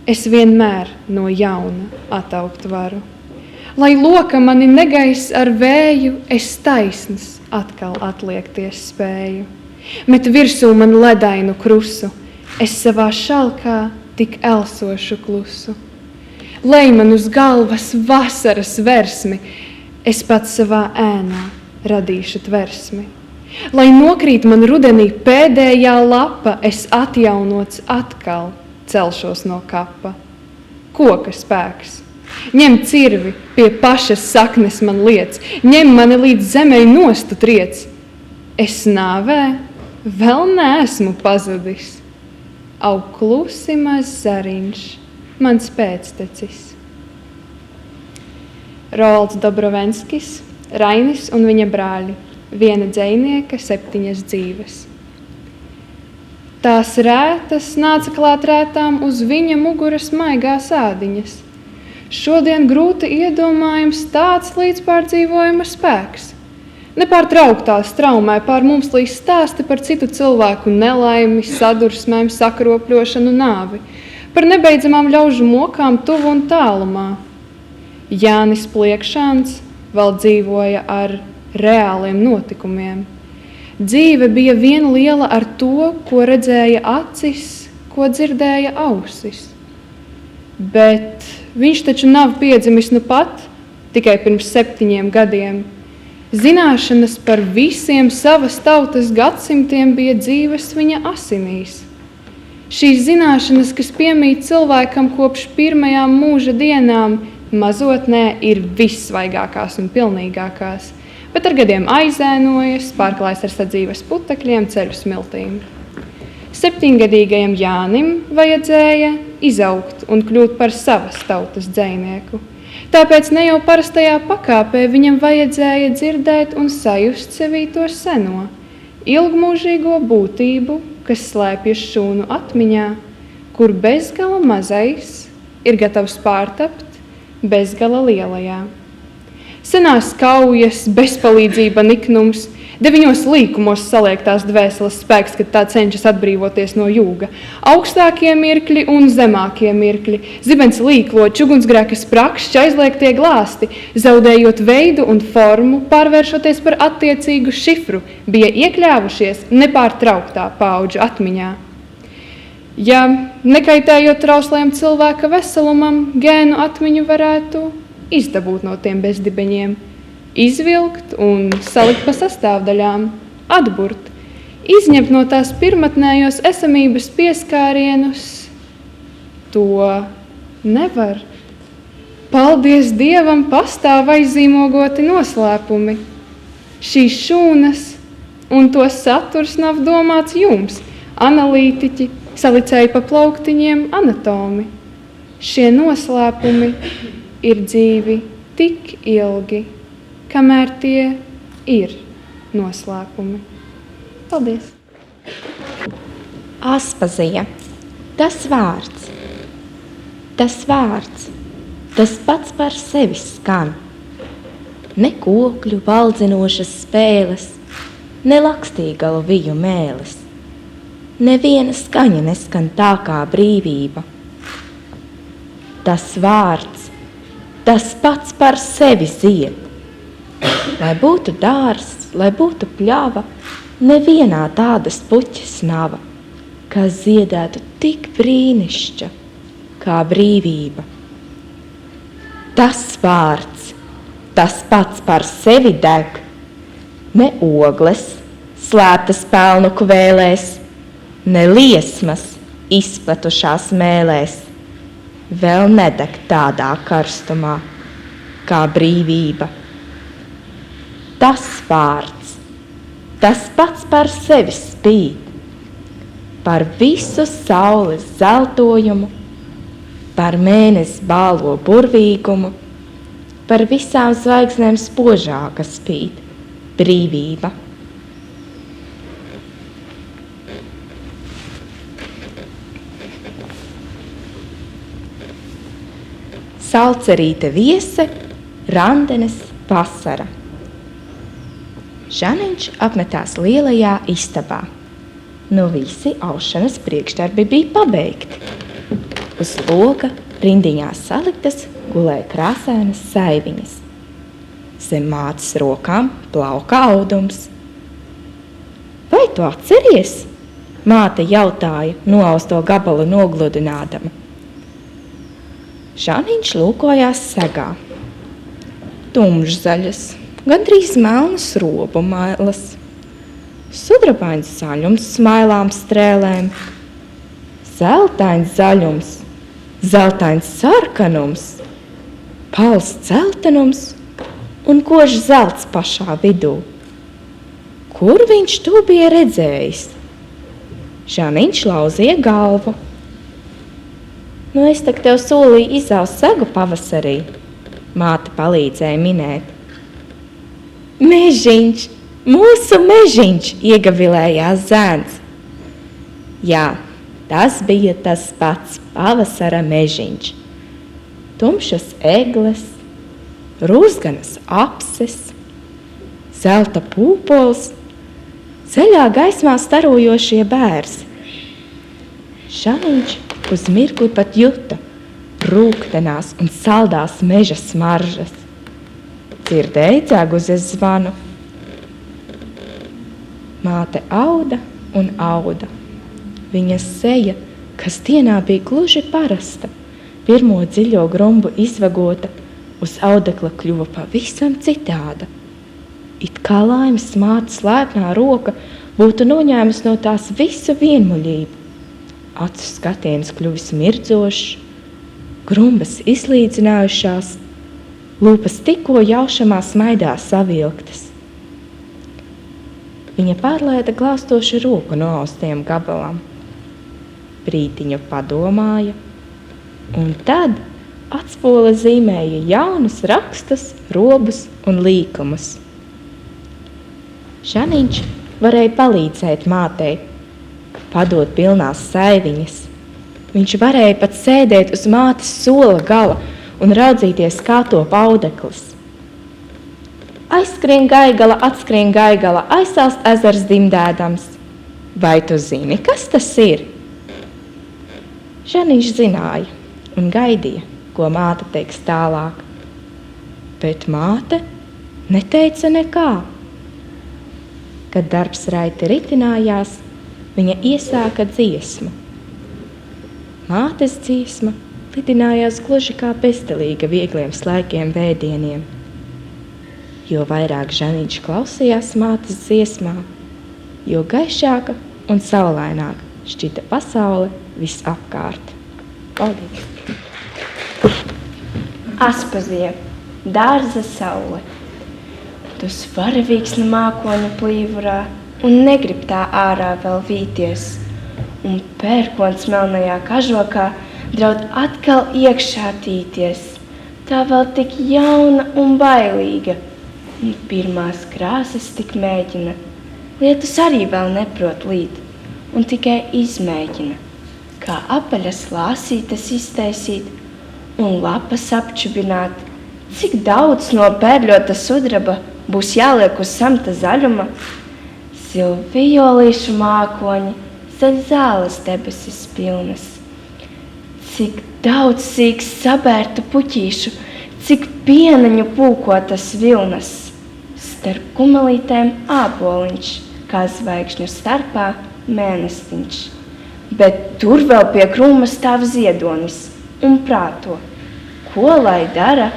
Es vienmēr no jauna ataugt varu. Lai loka mani negais ar vēju, es taisns atkal atliekties spēju. Met virsū man ledainu krusu, es savā šalkā tik elsošu klusu. Lej man uz galvas vasaras versmi, es pats savā ēnā radīšu tversmi. Lai nokrīt man rudenī pēdējā lapa, es atjaunots atkal celšos no kapa. Koka spēks, ņem cirvi, pie pašas saknes man liec, ņem mani līdz zemei nostu triec. Es nāvē vēl neesmu pazudis, aug klusi maz zariņš, mans pēctecis. Roalds Dobrovenskis, Rainis un viņa brāļi, viena dzejnieka 7 dzīves. Tās rētas nāca klāt rētām uz viņa muguras maigās ādiņas. Šodien grūti iedomājams tāds līdzpārdzīvojuma spēks. Nepārtrauktā straumē pār mums līdz stāsti par citu cilvēku nelaimi, sadursmēm, sakropļošanu, nāvi, par nebeidzamām ļaužu mokām tuvu un tālumā. Jānis Pliekšāns vēl dzīvoja ar reāliem notikumiem. Dzīve bija viena liela ar to, ko redzēja acis, ko dzirdēja ausis. Bet viņš taču nav piedzimis nu pat, tikai pirms 7 gadiem. Zināšanas par visiem savas tautas gadsimtiem bija dzīves viņa asinīs. Šīs zināšanas, kas piemīt cilvēkam kopš pirmajām mūža dienām, mazotnē ir vissvaigākās un pilnīgākās, bet ar gadiem aizēnojas, pārklājas ar sadzīves putekļiem, ceļu smiltīm. 7-gadīgajam Jānim vajadzēja izaugt un kļūt par savas tautas dzejnieku. Tāpēc ne jau parastajā pakāpē viņam vajadzēja dzirdēt un sajust sevī to seno, ilgmūžīgo būtību, kas slēpjas šūnu atmiņā, kur bezgala mazais ir gatavs pārtapt bezgala lielajā. Senās kaujas, bezpalīdzība, niknums, 9 līkumos saliektās dvēseles spēks, kad tā cenšas atbrīvoties no jūga. Augstākie mirkļi un zemākie mirkļi, zibens līklo, čugunsgrēkas prakšķi, aizliegtie glāsti, zaudējot veidu un formu, pārvēršoties par attiecīgu šifru, bija iekļāvušies nepārtrauktā paudžu atmiņā. Ja nekaitējot trauslajam cilvēka veselumam, gēnu atmiņu varētu izdabūt no tiem bezdibeņiem, izvilkt un salikt pa sastāvdaļām, atburt, izņemt no tās pirmatnējos esamības pieskārienus. To nevar. Paldies Dievam, pastāv aizīmogoti noslēpumi. Šīs šūnas un to saturs nav domāts jums, analītiķi, salicēji pa plauktiņiem anatomi. Šie noslēpumi ir dzīvi tik ilgi, kamēr tie ir noslēpumi. Paldies! Aspazija. Tas vārds, tas pats par sevi skan. Ne kokļu valdzinošas spēles, ne lakstīgalu viju mēles. Neviena skaņa neskan tā kā brīvība. Tas vārds, tas pats par sevi zied. Lai būtu dārs, lai būtu pļava, nevienā tādas puķes nava, kas ziedētu tik brīnišķa kā brīvība. Tas vārds, tas pats par sevi deg, ne ogles, slēptas pelnu kvēlēs, ne liesmas izplatušās mēlēs, vēl nedeg tādā karstumā kā brīvība. Tas vārds, tas pats par sevi spīd, par visu saules zeltojumu, par mēnesi bālo burvīgumu, par visām zvaigznēm spožāka spīd brīvība. Salcerīte viese, randenes vasara. Žaniņš apmetās lielajā istabā. Nu visi aušanas priekšdarbi bija pabeigti. Uz loga rindiņās saliktas gulēja krāsainas saiviņas. Zem mātes rokām plauka audums. Vai tu atceries? Māte jautāja, noausto gabalu nogludinādama. Žaniņš lūkojās segā. Tumšzaļas, gandrīz melnas robu mailas, sudrabains zaļums smailām strēlēm, zeltains zaļums, zeltains sarkanums, pals dzeltenums un kožs zelts pašā vidū. Kur viņš to bija redzējis? Žaniņš lauzīja galvu. Nu, es tak tev solīju izaust segu pavasarī, māte palīdzēja minēt. Mežiņš, mūsu mežiņš, iegavilējās zēns. Jā, tas bija tas pats pavasara mežiņš. Tumšas egles, rūzganas apses, zelta pūpols, ceļā gaismā starojošie bērzi. Žaniņš uz mirkli pat juta rūktenās un saldās meža smaržas. Dzirdēja dzeguzes zvanu. Māte auda un auda. Viņas seja, kas dienā bija gluži parasta, pirmo dziļo grumbu izvagota, uz audekla kļuva pavisam citāda. It kā laimes mātes lēpnā roka būtu noņēmusi no tās visu vienmuļību. Acu skatiens kļuvis mirdzošs, grumbas izlīdzinājušās, lūpas tikko jaušamā smaidā savilktas. Viņa pārlaida glāstoši roku no austiem gabalām. Brītiņu padomāja, un tad atspola zīmēja jaunus rakstus, robus un līkumus. Žaniņš varēja palīdzēt mātei, padot pilnās saiviņas. Viņš varēja pat sēdēt uz mātes sola gala un raudzīties, kā top audeklis. Aizskrien gaigala, atskrien gaigala, aizsalst ezers dimdēdams. Vai tu zini, kas tas ir? Žaniņš zināja un gaidīja, ko māte teiks tālāk. Bet māte neteica nekā. Kad darbs raiti ritinājās, viņa iesāka dziesmu. Mātes dziesma lidinājās gluži kā bezdelīga viegliem slēgiem vēdieniem. Jo vairāk Žaniņš klausījās mātes dziesmā, jo gaišāka un saulaināka šķita pasaule visapkārt. Paldies! Aspazie, dārza saule. Tu svaravīksni mākoņa plīvurā un negrib tā ārā vēl vīties. Un pērkons melnajā kažokā draud atkal iekšā tīties. Tā vēl tik jauna un bailīga. Un pirmās krāsas tik mēģina. Lietus arī vēl neprot līt un tikai izmēģina. Kā apaļas lāsītes iztaisīt un lapas apčubināt. Cik daudz no pērļota sudraba būs jāliek uz samta zaļuma. Silvijolīšu mākoņi, zaļ zāles debesis pilnas. Cik daudz sīks sabērtu puķīšu, cik pieneņu pūkotas vilnas. Starp kumelītēm āboliņš, kā zvaigžņu starpā mēnestiņš. Bet tur vēl pie krūma stāv ziedonis un prāto, ko lai dara,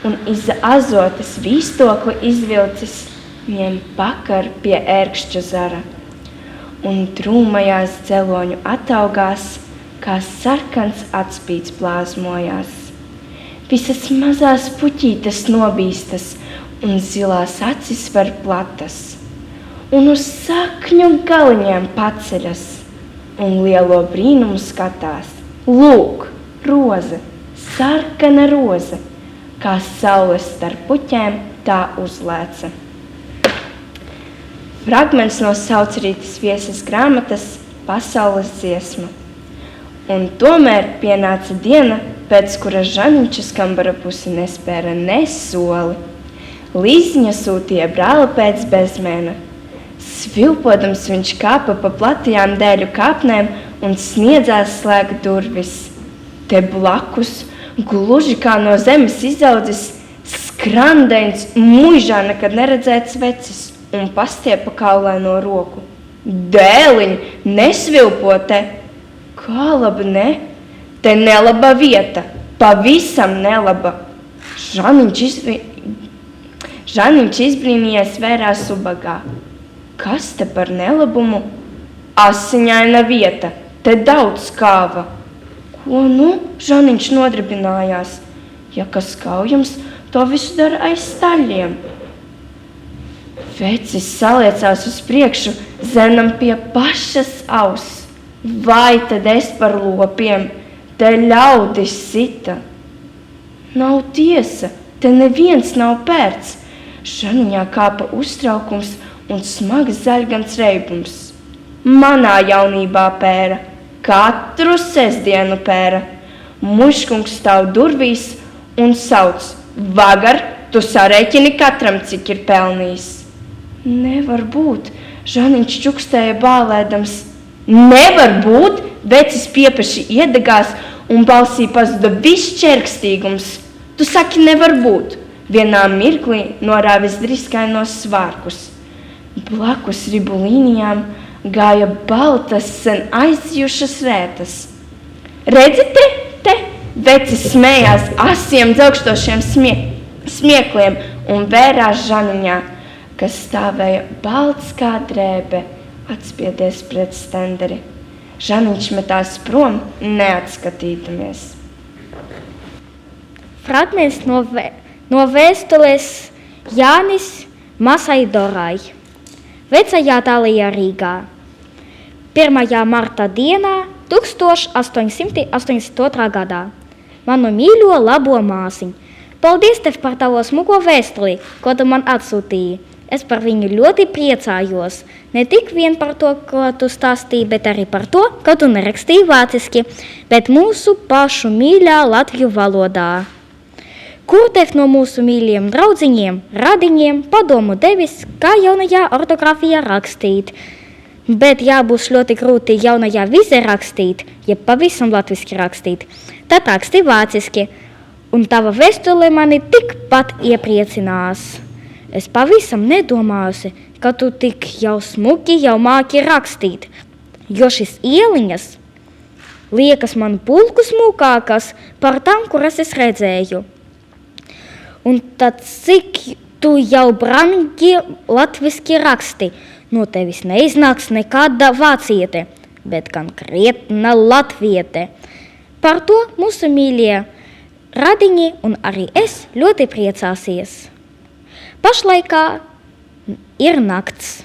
un iz azotes vīstokli izvilcis, ņem pakar pie ērkšķa zara. Un drūmajās dzeloņu ataugās, kā sarkans atspīds plāzmojās. Visas mazās puķītes nobīstas, un zilās acis var platas. Un uz sakņu galiņiem paceļas, un lielo brīnumu skatās. Lūk, roze, sarkana roze, kā saules starp puķēm tā uzlēca. Fragments no Saucrītes Viesas grāmatas Pasaules dziesma. Un tomēr pienāca diena, pēc kura Žaniņš uz kambara pusi nespēra ne soli. Līziņa sūtīja brāli pēc bezmēna. Svilpodams viņš kāpa pa platajām dēļu kāpnēm un sniedzās slēgt durvis. Te blakus, gluži kā no zemes izaudzis, skrandeins, muižā nekad neredzēts vecis un pastiepa kaulaino roku. Dēliņ, nesvilpo te! Kā labi ne? Te nelaba vieta, pavisam nelaba. Žaniņš izbrīnījies vērās ubagā. Kas te par nelabumu? Asiņaina vieta, te daudz kāva. Ko nu? Žaniņš nodribinājās. Ja kas kaujams, to visu dara aiz staļiem. Vecis saliecās uz priekšu, zenam pie pašas auss. Vai tad es par lopiem? Te ļaudis sita. Nav tiesa, te neviens nav pērts. Žaniņā kāpa uztraukums un smags zaļgans reibums. Manā jaunībā pēra, katru sestdienu pēra. Muškungs stāv durvīs un sauc: Vagar, tu sarēķini katram, cik ir pelnījis. Nevar būt, Žaniņš čukstēja bālēdams. Nevar būt, vecis piepeši iedegās un balsī pazuda viss čerkstīgums. Tu saki, nevar būt. Vienā mirklī norāvis driskainos svārkus. Blakus ribu līnijām gāja baltas, sen aizjušas rētas. Redzi te? Vecis smējās asiem dzelkštošiem smiekliem un vērās Žaniņā, kas stāvēja balts kā drēbe, atspiedies pret stenderi. Žaniņš metās prom, neatskatīdamies. Fragments no vēstules Jānis Masai Dorai. Vecajā Tālijā Rīgā. 1. marta dienā 1882. gadā. Manu mīļo labo māsiņu. Paldies tev par tavu smuko vēstuli, ko tu man atsūtīji. Es par viņu ļoti priecājos. Ne tik vien par to, ko tu stāstīji, bet arī par to, ka tu nerakstīji vāciski, bet mūsu pašu mīļā latviešu valodā. Kur tev no mūsu mīļiem draudziņiem, radiņiem padomu devis, kā jaunajā ortogrāfijā rakstīt. Bet jābūs ļoti grūti jaunajā vizē rakstīt, ja pavisam latviski rakstīt. Tad raksti vāciski, un tava vēstule mani tikpat iepriecinās. Es pavisam nedomājusi, ka tu tik jau smuki jau māki rakstīt, jo šis ieliņas liekas man pulku smukākas par tām, kuras es redzēju. Un tad cik tu jau brangi latviski raksti, no tevis neiznāks nekāda vāciete, bet gan krietna latviete. Par to mūsu mīļie radiņi un arī es ļoti priecāsies. Pašlaikā ir nakts,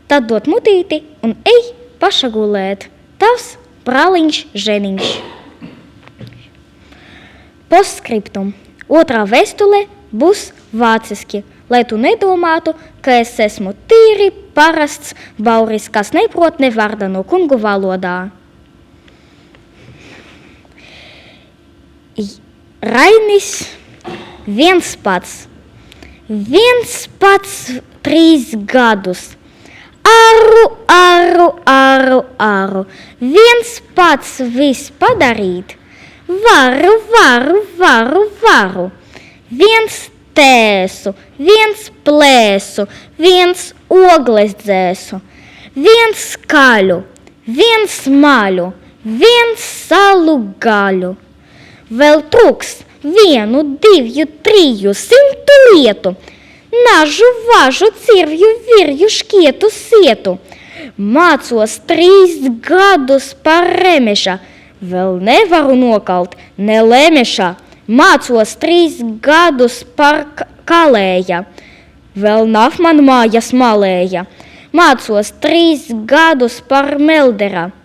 tad dod mutīti un ej paša gulēt. Tavs brāliņš Ženiņš. Postskriptum. Otrā vēstule būs vāciski, lai tu nedomātu, ka es esmu tīri parasts bauris, kas neprot ne vārda no kungu valodā. Rainis viens pats 3 gadus. Aru, viens pats viss padarīt. Varu. Viens tēsu, viens plēsu, viens ogles dzēsu, viens skaļu, viens maļu, viens salu gaļu. Vēl trūks 1, 2, 3 simtu lietu. Nažu, važu, cirvju, virju, škietu, sietu. Mācos 3 gadus par remeša. Vēl nevaru nokalt, ne lemeša. Mācos 3 gadus par kalēja. Vēl nav man mājas malēja. Mācos 3 gadus par meldera.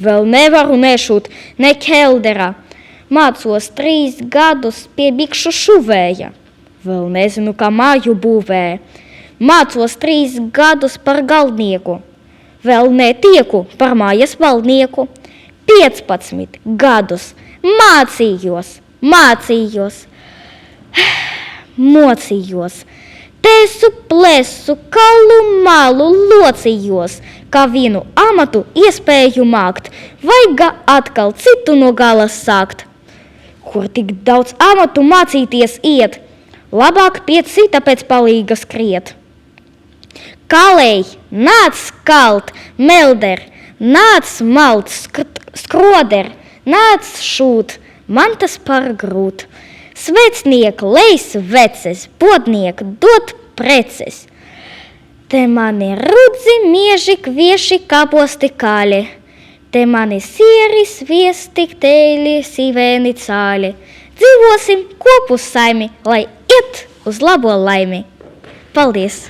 Vēl nevaru nešūt, ne keldera. Mācos 3 gadus pie bikšu šuvēja. Vēl nezinu, kā māju būvē. Mācos 3 gadus par galdnieku. Vēl netieku par mājas valdnieku. 15 gadus mocījos. Tēsu, plēsu, kalu, malu, locījos, kā vienu amatu iespēju mākt, vajag atkal citu no gala sākt. Kur tik daudz amatu mācīties iet, labāk pie cita pēc palīga skriet. Kalēj, nāc kalt, melder, nāc malt, skroder, nāc šūt, man tas par grūt. Svecniek leis veces, bodniek dot preces. Te mani rudzi, mieži, kvieši, kaposti kāli. Te mani sieri, sviesti, teļi, sīvēni cāli. Dzīvosim kopu saimi, lai iet uz labo laimi. Paldies!